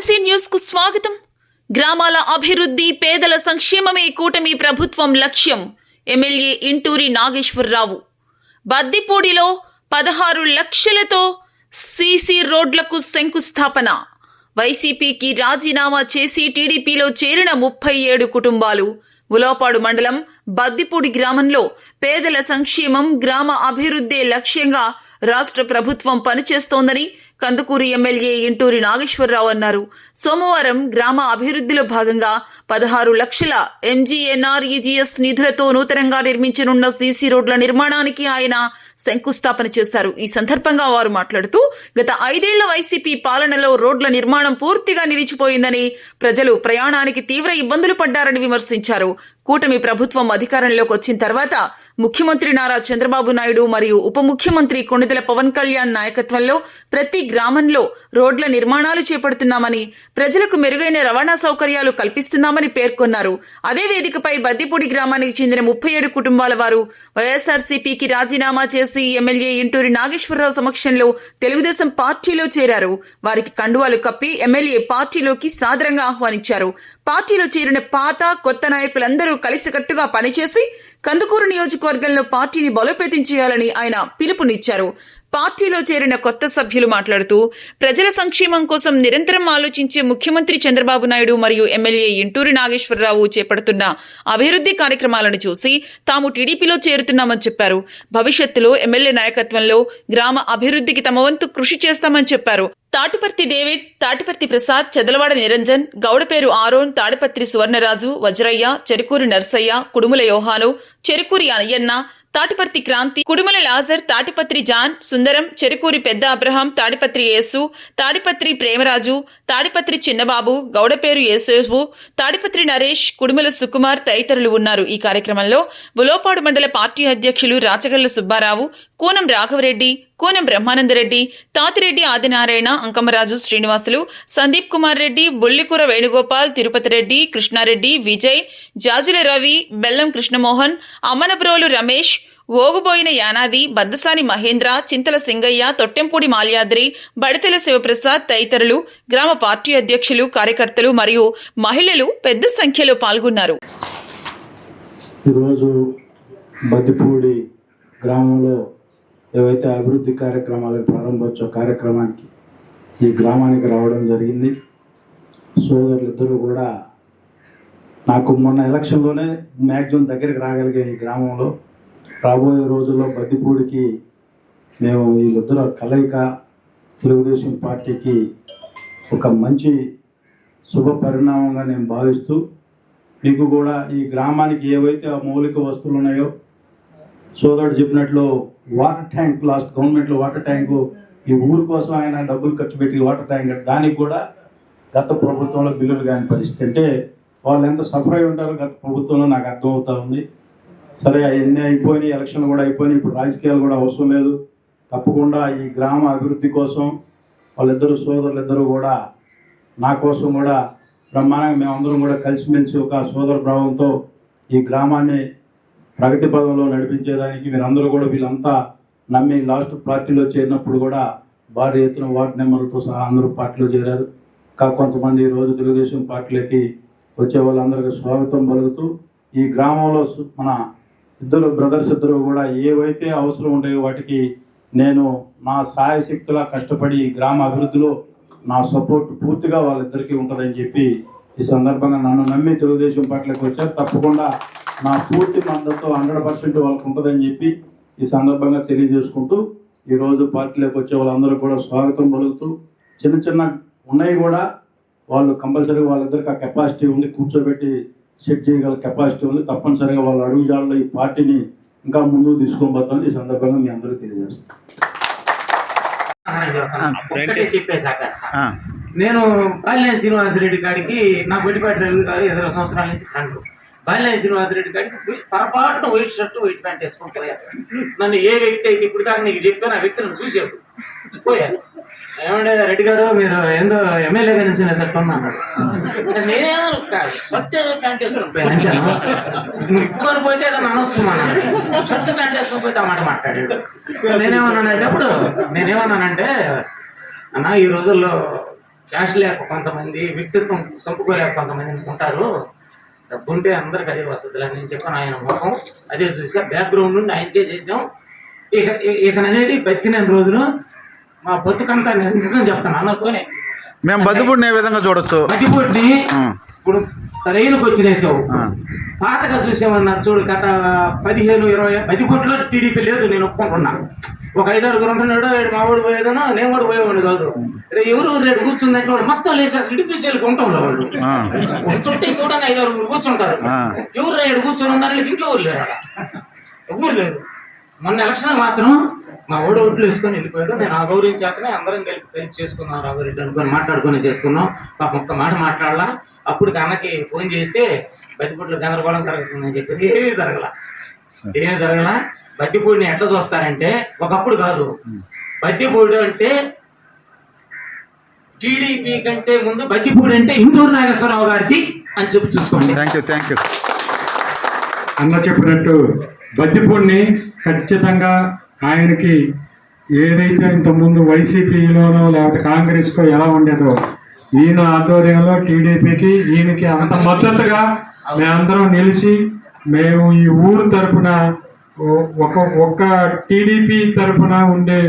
SC news కు స్వాగతం. గ్రామాల అభివృద్ధి, పేదల సంక్షేమమే కూటమి ప్రభుత్వం లక్ష్యం. ఎమ్మెల్యే ఇంటూరి నాగేశ్వరరావు. బద్దిపూడిలో 16 లక్షలతో సీసీ రోడ్లకు శంకుస్థాపన. వైసీపీకి రాజీనామా చేసి టీడీపీలో చేరిన 37 కుటుంబాలు. ఉలవపాడు మండలం బద్దిపూడి గ్రామంలో పేదల సంక్షేమం, గ్రామ అభివృద్ధి లక్ష్యంగా రాష్ట్ర ప్రభుత్వం పనిచేస్తోందని కందుకూరు ఎమ్మెల్యే ఇంటూరి నాగేశ్వరరావు అన్నారు. సోమవారం గ్రామ అభివృద్ధిలో భాగంగా 16 లక్షల MGNREGS నిధులతో నూతనంగా నిర్మించనున్న సీసీ రోడ్ల నిర్మాణానికి ఆయన శంకుస్థాపన చేశారు. ఈ సందర్భంగా వారు మాట్లాడుతూ గత 5 ఏళ్ల వైసీపీ పాలనలో రోడ్ల నిర్మాణం పూర్తిగా నిలిచిపోయిందని, ప్రజలు ప్రయాణానికి తీవ్ర ఇబ్బందులు పడ్డారని విమర్శించారు. కూటమి ప్రభుత్వం అధికారంలోకి వచ్చిన తర్వాత ముఖ్యమంత్రి నారా చంద్రబాబు నాయుడు మరియు ఉప ముఖ్యమంత్రి కొణిదెల పవన్ కళ్యాణ్ నాయకత్వంలో ప్రతి గ్రామంలో రోడ్ల నిర్మాణాలు చేపడుతున్నామని, ప్రజలకు మెరుగైన రవాణా సౌకర్యాలు కల్పిస్తున్నామని పేర్కొన్నారు. అదే వేదికపై బద్దిపూడి గ్రామానికి చెందిన 37 కుటుంబాల వారు వైఎస్ఆర్సీపీకి రాజీనామా చేసి ఎమ్మెల్యే ఇంటూరి నాగేశ్వరరావు సమక్షంలో తెలుగుదేశం పార్టీలో చేరారు. వారికి కండువాలు కప్పి ఎమ్మెల్యే పార్టీలోకి సాదరంగా ఆహ్వానించారు. పార్టీలో చేరిన పాత, కొత్త నాయకులందరూ కలిసికట్టుగా పనిచేసి కందుకూరు నియోజకవర్గంలో పార్టీని బలోపేతం చేయాలని ఆయన పిలుపునిచ్చారు. పార్టీలో చేరిన కొత్త సభ్యులు మాట్లాడుతూ ప్రజల సంక్షేమం కోసం నిరంతరం ఆలోచించే ముఖ్యమంత్రి చంద్రబాబు నాయుడు మరియు ఎమ్మెల్యే ఇంటూరి నాగేశ్వరరావు చేపడుతున్న అభివృద్ధి కార్యక్రమాలను చూసి తాము టీడీపీలో చేరుతున్నామని చెప్పారు. భవిష్యత్తులో ఎమ్మెల్యే నాయకత్వంలో గ్రామ అభివృద్ధికి తమ వంతు కృషి చేస్తామని చెప్పారు. తాటిపర్తి డేవిడ్, తాటిపర్తి ప్రసాద్, చెదలవాడ నిరంజన్, గౌడపేరు ఆరోన్, తాడిపత్రి సువర్ణరాజు, వజ్రయ్య, చెరుకూరి నర్సయ్య, కుడుముల యోహాను, చెరుకూరి అయ్యన్న, తాటిపర్తి క్రాంతి, కుడుమల లాజర్, తాటిపత్రి జాన్, సుందరం, చెరుకూరి పెద్ద అబ్రహాం, తాడిపత్రి యేసు, తాడిపత్రి ప్రేమరాజు, తాడిపత్రి చిన్నబాబు, గౌడపేరు యేసు, తాడిపత్రి నరేష్, కుడుమల సుకుమార్ తదితరులు ఉన్నారు. ఈ కార్యక్రమంలో ఉలవపాడు మండల పార్టీ అధ్యక్షులు రాచగల్ల సుబ్బారావు, కోనం రాఘవరెడ్డి, కోనం బ్రహ్మానందరెడ్డి, తాతిరెడ్డి ఆదినారాయణ, అంకమరాజు శ్రీనివాసులు, సందీప్ కుమార్ రెడ్డి, బుల్లికూర వేణుగోపాల్, తిరుపతి రెడ్డి, కృష్ణారెడ్డి, విజయ్, జాజుల రవి, బెల్లం కృష్ణమోహన్, అమ్మనబ్రోలు రమేష్, ఓగుబోయిన యానాది, బద్దసాని మహేంద్ర, చింతల సింగయ్య, తొట్టెంపూడి మాల్యాద్రి, బడితెల శివప్రసాద్ తదితరులు, గ్రామ పార్టీ అధ్యక్షులు, కార్యకర్తలు మరియు మహిళలు పెద్ద సంఖ్యలో పాల్గొన్నారు. ఈరోజు బద్దిపూడి గ్రామంలో ఏవైతే అభివృద్ధి కార్యక్రమాలకు ప్రారంభోత్సవ కార్యక్రమానికి ఈ గ్రామానికి రావడం జరిగింది. సోదరులిద్దరూ కూడా నాకు మొన్న ఎలక్షన్లోనే మ్యాక్సిమం దగ్గరికి రాగలిగే ఈ గ్రామంలో రాబోయే రోజుల్లో బద్దిపూడికి మేము వీళ్ళిద్దరు కలయిక తెలుగుదేశం పార్టీకి ఒక మంచి శుభ పరిణామంగా నేను భావిస్తూ, మీకు కూడా ఈ గ్రామానికి ఏవైతే ఆ మౌలిక వస్తువులు ఉన్నాయో సోదరుడు చెప్పినట్లు వాటర్ ట్యాంక్, లాస్ట్ గవర్నమెంట్లో వాటర్ ట్యాంకు ఈ ఊరు కోసం ఆయన డబ్బులు ఖర్చు పెట్టి వాటర్ ట్యాంక్, దానికి కూడా గత ప్రభుత్వంలో బిల్లులు కాని పరిస్థితి. అంటే వాళ్ళు ఎంత సఫర్ అయి ఉంటారో గత ప్రభుత్వంలో నాకు అర్థమవుతా ఉంది. సరే, అవన్నీ అయిపోయినాయి, ఎలక్షన్లు కూడా అయిపోయినాయి, ఇప్పుడు రాజకీయాలు కూడా అవసరం లేదు. తప్పకుండా ఈ గ్రామ అభివృద్ధి కోసం వాళ్ళిద్దరు సోదరులిద్దరూ కూడా నా కోసం కూడా బ్రహ్మాండంగా మేమందరం కూడా కలిసిమెలిసి ఒక సోదర భావంతో ఈ గ్రామాన్ని ప్రగతి పదంలో నడిపించేదానికి మీరందరూ కూడా వీళ్ళంతా నమ్మి లాస్ట్ పార్టీలో చేరినప్పుడు కూడా భారీ ఎత్తున వార్డు నెంబర్లతో సహా అందరూ పార్టీలో చేరారు. కొంతమంది ఈరోజు తెలుగుదేశం పార్టీలోకి వచ్చే వాళ్ళందరికీ స్వాగతం పలుకుతూ ఈ గ్రామంలో మన ఇద్దరు బ్రదర్స్ ఇద్దరు కూడా ఏవైతే అవసరం ఉంటాయో వాటికి నేను నా సాయశక్తిలా కష్టపడి ఈ గ్రామ అభివృద్ధిలో నా సపోర్ట్ పూర్తిగా వాళ్ళిద్దరికీ ఉంటుందని చెప్పి ఈ సందర్భంగా నన్ను నమ్మి తెలుగుదేశం పార్టీలోకి వచ్చారు. తప్పకుండా నా పూర్తి మద్దతు 100% వాళ్ళకు ఉంటుందని చెప్పి ఈ సందర్భంగా తెలియజేసుకుంటూ ఈరోజు పార్టీలోకి వచ్చే వాళ్ళందరూ కూడా స్వాగతం పలుకుతూ, చిన్న చిన్న ఉన్నాయి కూడా వాళ్ళు కంపల్సరీగా వాళ్ళిద్దరికి ఆ కెపాసిటీ ఉంది, కూర్చోబెట్టి సెట్ చేయగల కెపాసిటీ ఉంది. తప్పనిసరిగా వాళ్ళ అడుగుజాడలో ఈ పార్టీని ఇంకా ముందుకు తీసుకొని పోతామని ఈ సందర్భంగా మీ అందరూ తెలియజేస్తాను. నేను బాలినేని శ్రీనివాసరెడ్డి కాడికి నా బొడ్డిపేట రైలు కాదు 20 సంవత్సరాల నుంచి కండు బాలినేని శ్రీనివాసరెడ్డి కాడికి పొరపాటున వైట్ షర్టు వైట్ ప్యాంట్ వేసుకొని పోయాను. నన్ను ఏ వ్యక్తి అయితే ఇప్పుడు దాకా నీకు చెప్పాను ఆ వ్యక్తి నన్ను చూసాడు పోయాను. ఏమంటే రెడ్డి గారు మీరు ఏందో ఎమ్మెల్యేగా నుంచి నేను చెప్తున్నా అన్నాడు. నేనేమో షర్ట్ ప్యాంట్ వేసుకొని పోయాను అంతేనా, ఇప్పుకొని పోతే ఏదైనా అనొచ్చు అన్నాడు. షర్ట్ ప్యాంట్ వేసుకొని పోతే ఆ మాట మాట్లాడాడు. నేనేమన్నానంటే అప్పుడు నేనేమన్నానంటే అన్న ఈ రోజుల్లో క్యాష్ లేక కొంతమంది, వ్యక్తిత్వం చంపుకోలేక కొంతమంది ఉంటారు. డబ్బు ఉంటే అందరికి అదే వస్తుంది అని నేను చెప్పాను. ఆయన ముఖం అదే చూసా, బ్యాక్గ్రౌండ్ నుండి ఆయనకే చేసాం. ఇక అనేది బతికిన రోజులు మా బతుకంతా నిజం చెప్తాను అన్నతోనే. మేము బద్దిపూడిని ఏ విధంగా చూడొచ్చు? బద్దిపూడిని ఇప్పుడు సరైనకి వచ్చినేసావు. పాతగా చూసామన్నారు చూడు, గత 15-20 బద్దిపూడిలో టీడీపీ లేదు, నేను ఒప్పుకుంటున్నా. ఒక 5-6 ఉంటున్నాడు, మా ఊడు పోయేదనో నేను కూడా పోయేవాడు కాదు. ఎవరు రేటు కూర్చుందంటే వాడు మొత్తం లేసేసి ఇటు చూసి వెళ్ళుకుంటాం. వాళ్ళు చుట్టూ కూడా 5-6 కూర్చుంటారు. ఎవరు రేటు కూర్చొని ఉన్నారు, ఇంకెవరు లేరు, ఎవరు లేరు. మొన్న ఎలక్షన్ మాత్రం మా ఊడు ఓట్లు వేసుకొని వెళ్ళిపోయాడు. నేను ఆ గౌరవించాకనే అందరం కలిసి చేసుకున్నాం. రాఘవరెడ్డి అనుకొని మాట్లాడుకొని చేసుకున్నాం. పాప ఒక్క మాట మాట్లాడాల. అప్పుడు అన్నకి ఫోన్ చేసి బద్దిపూడిలో గందరగోళం జరుగుతుందని చెప్పి ఏమీ జరగల. బద్దిపూడిని ఎట్లా చూస్తారంటే, ఒకప్పుడు కాదు, బద్దిపూడి అంటే టీడీపీ కంటే ముందు బద్దిపూడి అంటే ఇంటూరు నాగేశ్వరరావు గారికి అని చెప్పి చూసుకోండి. Thank you. అన్న చెప్పినట్టు బద్దిపూడిని ఖచ్చితంగా ఆయనకి ఏదైతే ఇంతకుముందు వైసీపీలోనో లేకపోతే కాంగ్రెస్కో ఎలా ఉండేదో, ఈయన ఆధ్వర్యంలో టీడీపీకి ఈయనకి అంత మద్దతుగా మేమందరం నిలిచి, మేము ఈ ఊరు తరపున ఒక్క టీడీపీ తరపున ఉండే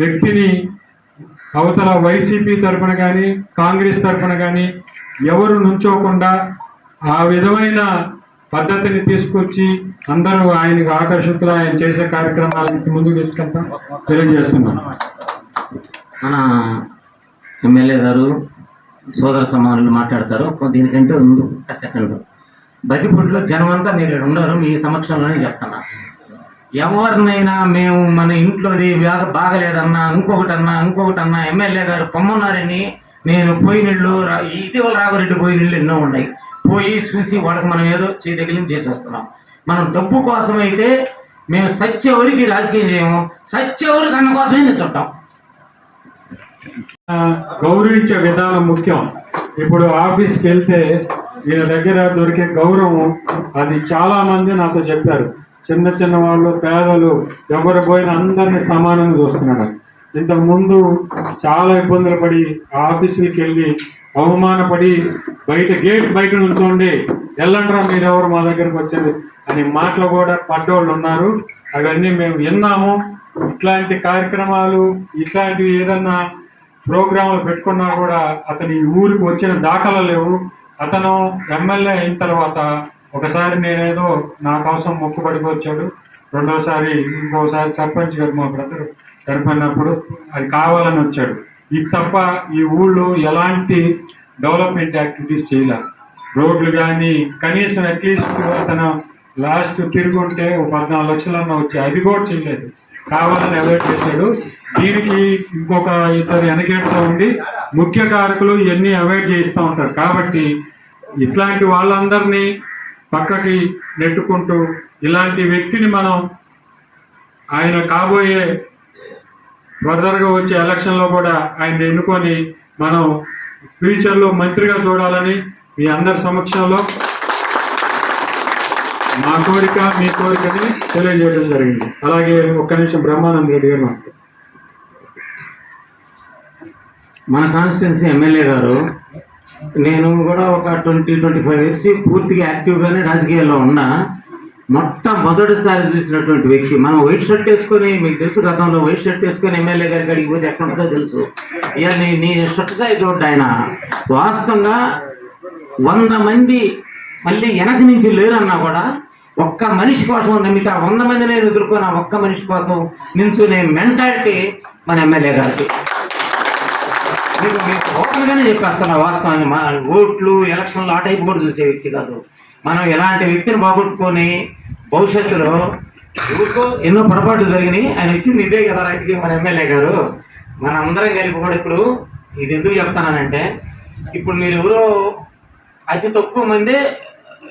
వ్యక్తిని అవతల వైసీపీ తరపున కానీ కాంగ్రెస్ తరపున కానీ ఎవరు నుంచోకుండా ఆ విధమైన పద్ధతిని తీసుకొచ్చి అందరూ ఆయనకు ఆకర్షితులు ఆయన చేసే కార్యక్రమాలకి ముందుకు తీసుకెళ్తాం తెలియజేస్తున్నాం. మన ఎమ్మెల్యే గారు సోదర సమానులు మాట్లాడతారు. దీనికంటే ముందు ఒక సెకండ్, బద్దిపూడిలో జనం అంతా మీరు ఉండరు, మీ సమక్షంలోనే చెప్తున్నా. ఎవరినైనా మేము మన ఇంట్లోది బాగలేదన్నా ఇంకొకటన్నా ఎమ్మెల్యే గారు పొమ్మన్నారని నేను పోయినళ్ళు, ఇటీవల రాఘవరెడ్డి పోయినళ్ళు ఎన్నో ఉన్నాయి, పోయి చూసి వాళ్ళకి మనం ఏదో చేయదగిలిని చేసి వస్తున్నాం. మనం డబ్బు కోసం అయితే మేము సత్యవరికి రాజకీయం చేయము, సత్యవరికి అన్న కోసమే నేను చుట్టాం. గౌరవించే విధానం ముఖ్యం. ఇప్పుడు ఆఫీస్కి వెళ్తే ఈయన దగ్గర దొరికే గౌరవం అది చాలా మంది నాతో చెప్పారు. చిన్న వాళ్ళు, పేదలు, ఎవరు పోయినా అందరినీ సమానంగా చూస్తున్నాడు. ఇంతకుముందు చాలా ఇబ్బందులు పడి ఆఫీసులకి వెళ్ళి అవమానపడి గేట్ బయట నుంచోండి, వెళ్ళండ్రా మీరెవరు మా దగ్గరకు వచ్చేది అని మాటలు కూడా పడ్డోళ్ళు ఉన్నారు. అవన్నీ మేము విన్నాము. ఇట్లాంటి కార్యక్రమాలు, ఇట్లాంటివి ఏదన్నా ప్రోగ్రాములు పెట్టుకున్నా కూడా అతని ఊరికి వచ్చిన దాఖలు లేవు. అతను ఎమ్మెల్యే అయిన తర్వాత ఒకసారి నేనేదో నా కోసం మొక్కుబడికి వచ్చాడు, రెండోసారి ఇంకోసారి సర్పంచ్ గారు మా బ్రదర్ చనిపోయినప్పుడు అది కావాలని వచ్చాడు. ఇది తప్ప ఈ ఊళ్ళో ఎలాంటి డెవలప్మెంట్ యాక్టివిటీస్ చేయలేదు. రోడ్లు కానీ కనీసం అట్లీస్ట్ అతను లాస్ట్ తిరుగుంటే 14 లక్షలన్నా వచ్చి అది కూడా చేయలేదు, కావాలని అవాయిడ్ చేశాడు. దీనికి ఇంకొక 2 వెనకేడుతూ ఉండి ముఖ్య కారకులు ఇవన్నీ అవాయిడ్ చేస్తూ ఉంటారు. కాబట్టి ఇట్లాంటి వాళ్ళందరినీ పక్కకి నెట్టుకుంటూ ఇలాంటి వ్యక్తిని మనం ఆయన కాబోయే ఫర్దర్గా వచ్చే ఎలక్షన్లో కూడా ఆయన ఎన్నుకొని మనం ఫ్యూచర్లో మంత్రిగా చూడాలని మీ అందరి సమక్షంలో మా కోరిక, మీ కోరికని తెలియజేయడం జరిగింది. అలాగే ఒక్క నిమిషం బ్రహ్మానంద రెడ్డి గారు. మన కాన్స్టిట్యున్సీ ఎమ్మెల్యే గారు, నేను కూడా ఒక 20-25 ఇయర్స్ పూర్తిగా యాక్టివ్గానే రాజకీయాల్లో ఉన్నా. మొట్టమొదటిసారి చూసినటువంటి వ్యక్తి. మనం వైట్ షర్ట్ వేసుకొని, మీకు తెలుసు గతంలో వైట్ షర్ట్ వేసుకొని ఎమ్మెల్యే గారికి అడిగి పోతే ఎక్కడ ఉంటుందో తెలుసు. ఇవాళ నీ షర్ట్ సైజ్ చూడండి. ఆయన వాస్తవంగా 100 మంది మళ్ళీ వెనక నుంచి లేరన్నా కూడా ఒక్క మనిషి కోసం మిగతా 100 మందిని ఎదుర్కొని ఆ ఒక్క మనిషి కోసం నించునే మెంటాలిటీ మన ఎమ్మెల్యే గారికి. మీకు ఓపెన్గానే చెప్పేస్తాను వాస్తవాన్ని. మా ఓట్లు, ఎలక్షన్లు ఆ టైపు కూడా చూసే వ్యక్తి కాదు. మనం ఎలాంటి వ్యక్తిని బాగొట్టుకొని భవిష్యత్తులో ఊరికో ఎన్నో పొరపాట్లు జరిగినాయి. ఆయన ఇచ్చింది ఇదే కదా రాజకీయం మన ఎమ్మెల్యే గారు. మన అందరం కలిపి కూడా ఇప్పుడు ఇది ఎందుకు చెప్తానంటే, ఇప్పుడు మీరు ఎవరో అతి తక్కువ మంది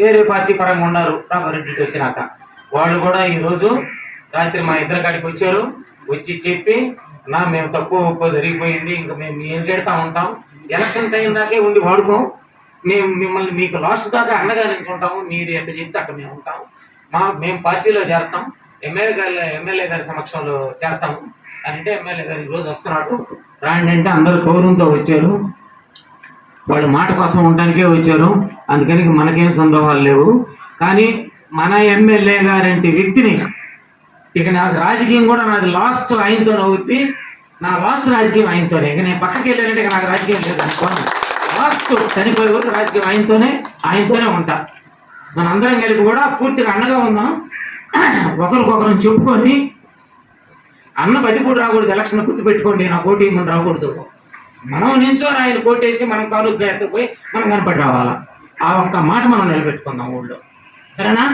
వేరే పార్టీ పరంగా ఉన్నారు రాఘవరెడ్డి వచ్చినాక. వాళ్ళు కూడా ఈరోజు రాత్రి మా ఇద్దరి కాడికి వచ్చారు. వచ్చి చెప్పి మేము తక్కువ జరిగిపోయింది, ఇంకా మేము ఏం గెడతా ఉంటాం, ఎలక్షన్ టైం దాకే ఉండి వాడుకోం, మేము మిమ్మల్ని మీకు లాస్ట్ దాకా అండగా నిల్చుంటాము, మీరు ఎక్కడ చెప్తే అక్కడ మేము ఉంటాము, మేము పార్టీలో చేరతాం, ఎమ్మెల్యే గారి సమక్షంలో చేరతాము అని అంటే ఎమ్మెల్యే గారు ఈరోజు వస్తున్నాడు. రాండి అంటే అందరూ గౌరవంతో వచ్చారు. వాళ్ళు మాట కోసం ఉండడానికే వచ్చారు, అందుకని మనకేం సందేహాలు లేవు. కానీ మన ఎమ్మెల్యే గారంటి వ్యక్తిని ఇక నాకు రాజకీయం కూడా నాది లాస్ట్ ఆయనతో అవుద్ది, నా లాస్ట్ రాజకీయం ఆయనతోనే. ఇక నేను పక్కకి వెళ్ళానంటే ఇక నాకు రాజకీయం లేదు అనుకోండి. లాస్ట్ చనిపోయే వరకు రాజకీయం ఆయనతోనే ఉంటా. మనందరం కలిపి కూడా పూర్తిగా అండగా ఉందాం, ఒకరికొకరం చెప్పుకొని. అన్న బతిపూడి రాకూడదు, ఎలక్షన్ గుర్తుపెట్టుకోండి, నా కోటి ఇమ్మని రాకూడదు. మనం నించోని ఆయన కోటేసి మనం కాలు ఎత్తుకుపోయి మనం కనపడి రావాలా. ఆ ఒక్క మాట మనం నిలబెట్టుకుందాం ఊళ్ళో, సరేనా?